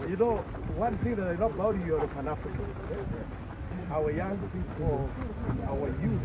You know, one thing that I love about you are Pan-Africans. Our young people, our youth.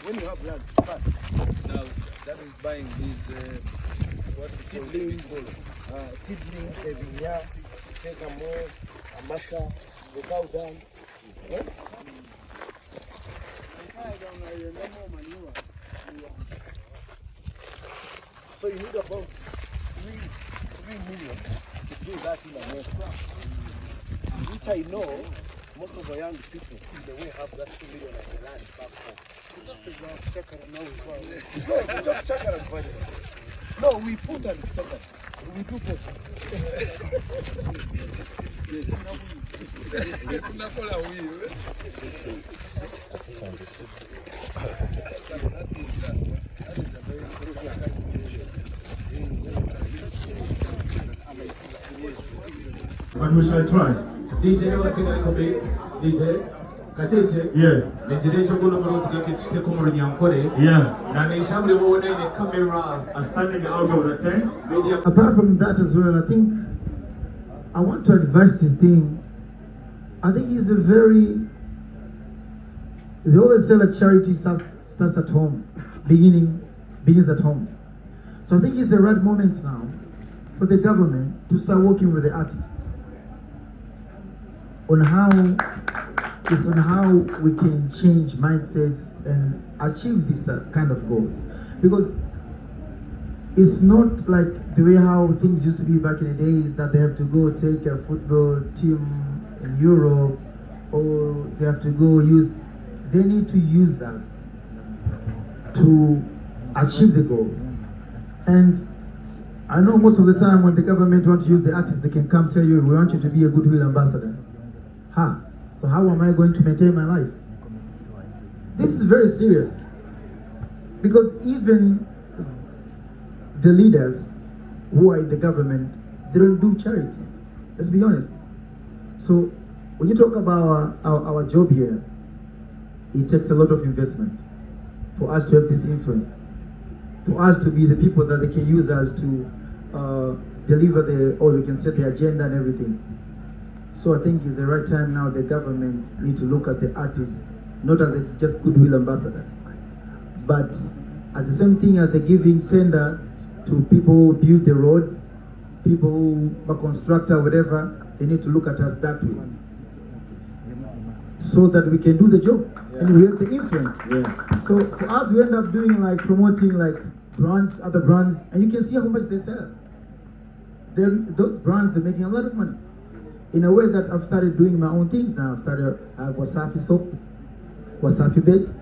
When you have land, start. Now that is buying these Seedlings, Vinya, Ntungamo, Amasha, the cow dung. So you need about 3 million to do that in America. Which I know most of our young people in the way have that 2 million at the land back home. No, we put and check. We do both. But we shall try. DJ, what's in the beats? DJ? Kacheche? Yeah. Nejidesho kuno marutu kake chiteko muru nyankore. Yeah. Na nishamri muone the camera are standing out of the tent. Apart from that as well, I think I want to advise this thing. I think it's a very, they always say like charity starts at home, begins at home. So I think it's the right moment now for the government to start working with the artists on how we can change mindsets and achieve this kind of goals. Because it's not like the way how things used to be back in the days that they have to go take a football team in Europe or they have to go they need to use us to achieve the goals. And I know most of the time when the government wants to use the artists, they can come tell you, we want you to be a goodwill ambassador. So how am I going to maintain my life? This is very serious. Because even the leaders who are in the government, they don't do charity. Let's be honest. So when you talk about our job here, it takes a lot of investment for us to have this influence, for us to be the people that they can use us to deliver or you can set the agenda and everything. So I think it's the right time now the government need to look at the artists, not as a just goodwill ambassador, but at the same thing as they're giving tender to people who build the roads, people who are constructor, whatever, they need to look at us that way. So that we can do the job and we have the influence. Yeah. So for us, we end up doing like promoting like brands, other brands, and you can see how much they sell. Those brands, they're making a lot of money. In a way that I've started doing my own things now. I have Wasafi soap, Wasafi bed,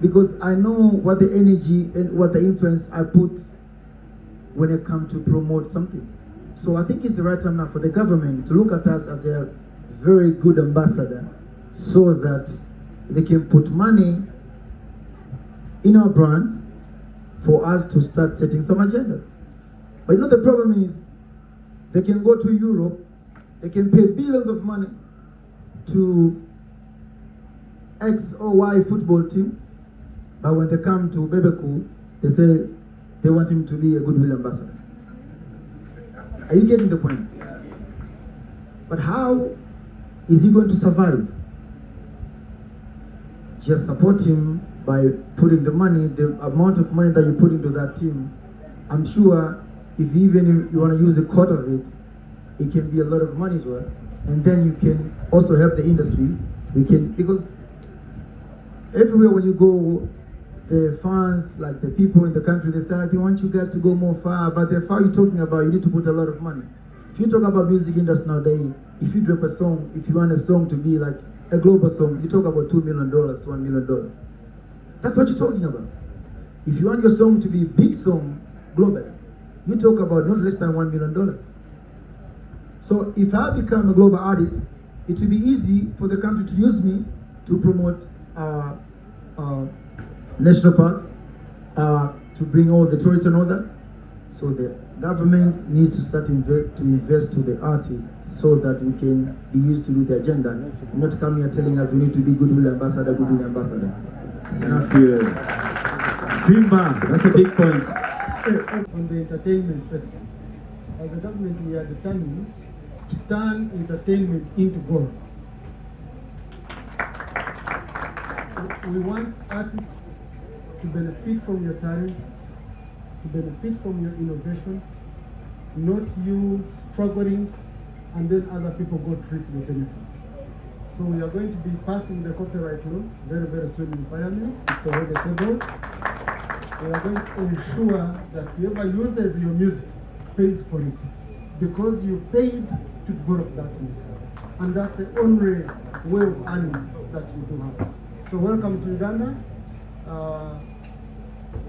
because I know what the energy and what the influence I put when it comes to promote something. So I think it's the right time now for the government to look at us as their very good ambassador so that they can put money in our brands for us to start setting some agendas. But you know the problem is they can go to Europe, they can pay billions of money to X or Y football team, but when they come to Bebecool, they say they want him to be a goodwill ambassador. Are you getting the point? But how is he going to survive? Just support him by putting the money, the amount of money that you put into that team. I'm sure if even you want to use a quarter of it, it can be a lot of money to us. And then you can also help the industry. Because everywhere when you go, the fans, like the people in the country, they say, they want you guys to go more far, but the far you're talking about, you need to put a lot of money. If you talk about music industry nowadays, if you drop a song, if you want a song to be like a global song, you talk about $2 million to $1 million. That's what you're talking about. If you want your song to be a big song globally, you talk about not less than $1 million. So if I become a global artist, it will be easy for the country to use me to promote national parks, to bring all the tourists and all that. So the government needs to start to invest to the artists so that we can be used to do the agenda, not come here telling us we need to be goodwill ambassador, goodwill ambassador. Thank you. Simba, that's a big point. On the entertainment sector, as a government, we are determined to turn entertainment into gold. We want artists to benefit from your talent, to benefit from your innovation, not you struggling and then other people go to reap the benefits. So we are going to be passing the copyright law very, very soon in Parliament. It's already tabled. We are going to ensure that whoever uses your music pays for it, because you paid to develop that music. And that's the only way of earning that you do have. So welcome to Uganda.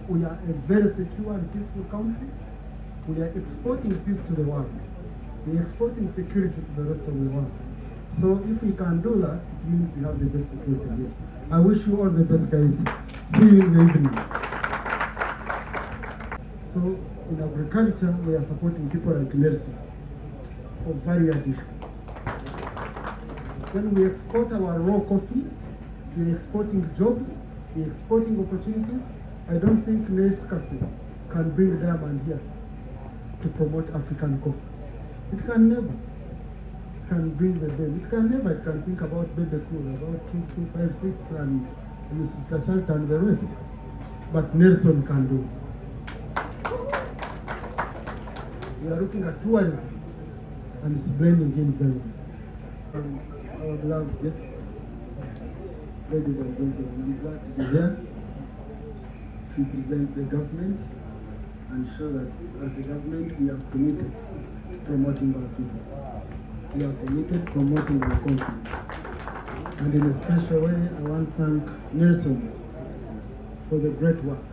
We are a very secure and peaceful country. We are exporting peace to the world. We are exporting security to the rest of the world. So if we can do that, it means we have the best security here. I wish you all the best, guys. See you in the evening. So in agriculture, we are supporting people like Nelson for various issues. When we export our raw coffee, we are exporting jobs, we are exporting opportunities. I don't think Nescafe can bring diamond here to promote African coffee. It can never. It can bring the baby. It can never. It can think about Bebecool, about 2256 and Sister Charlton and the rest. But Nelson can do. We are looking at tourism and it's blending in very well. I would love this. Ladies and gentlemen, I'm glad to be here to present the government and show that as a government we are committed to promoting our people. We are committed to promoting our country. And in a special way, I want to thank Nelson for the great work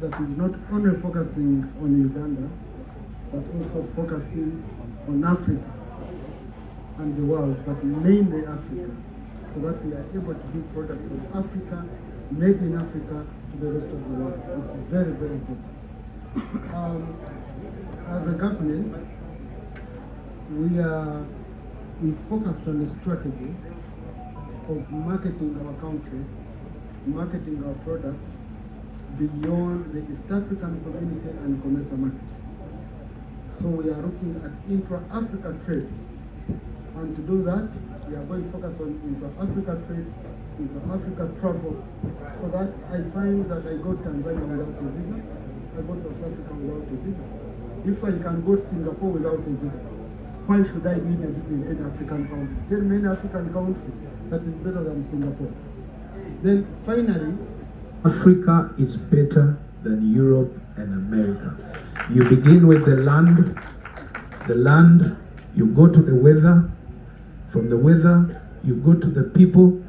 that is not only focusing on Uganda, but also focusing on Africa and the world, but mainly Africa, so that we are able to do products of Africa, made in Africa, to the rest of the world. It's very, very good. As a government, we focused on a strategy of marketing our country, marketing our products beyond the East African community and commercial market. So we are looking at intra-Africa trade. And to do that, we are going to focus on intra-Africa trade, intra-Africa travel, so that I find that I go to Tanzania without a visa, I go to South Africa without a visa. If I can go to Singapore without a visa, why should I need a visa in any African country? Tell me any African country that is better than Singapore. Then finally, Africa is better than Europe and America. You begin with the land, you go to the weather, from the weather, you go to the people,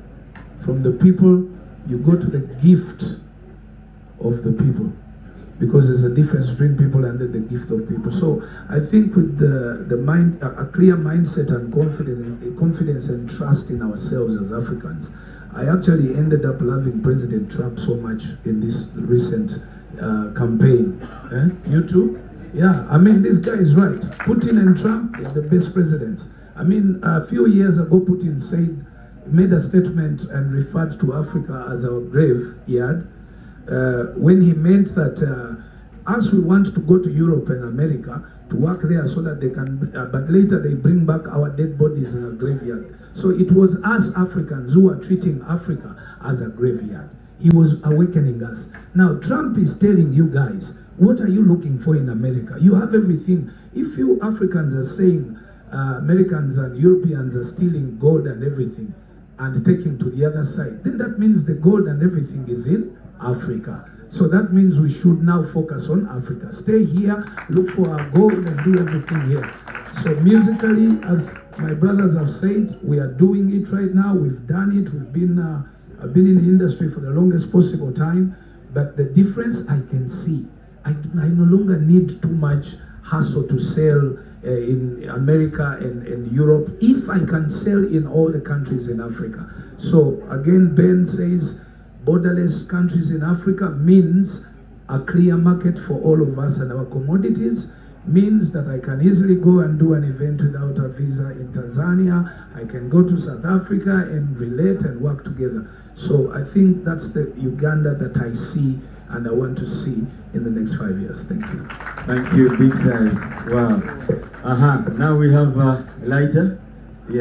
from the people, you go to the gift of the people. Because there's a difference between people and the gift of people. So I think with the mind, a clear mindset and confidence and trust in ourselves as Africans, I actually ended up loving President Trump so much in this recent campaign. You too? Yeah, I mean, this guy is right. Putin and Trump are the best presidents. I mean, a few years ago, Putin made a statement and referred to Africa as our graveyard, when he meant that as we want to go to Europe and America to work there so that they can, but later they bring back our dead bodies in a graveyard. So it was us Africans who were treating Africa as a graveyard. He was awakening us. Now Trump is telling you guys, what are you looking for in America? You have everything. If you Africans are saying Americans and Europeans are stealing gold and everything and taking to the other side, then that means the gold and everything is in Africa. So that means we should now focus on Africa. Stay here, look for our gold and do everything here. So musically, as my brothers have said, we are doing it right now. We've done it. We've been I've been in the industry for the longest possible time. But the difference I can see, I no longer need too much hustle to sell in America and Europe, if I can sell in all the countries in Africa. So again, Ben says borderless countries in Africa means a clear market for all of us and our commodities, means that I can easily go and do an event without a visa in Tanzania. I can go to South Africa and relate and work together. So I think that's the Uganda that I see and I want to see in the next 5 years. Thank you. Thank you, big size. Wow. Now we have lighter.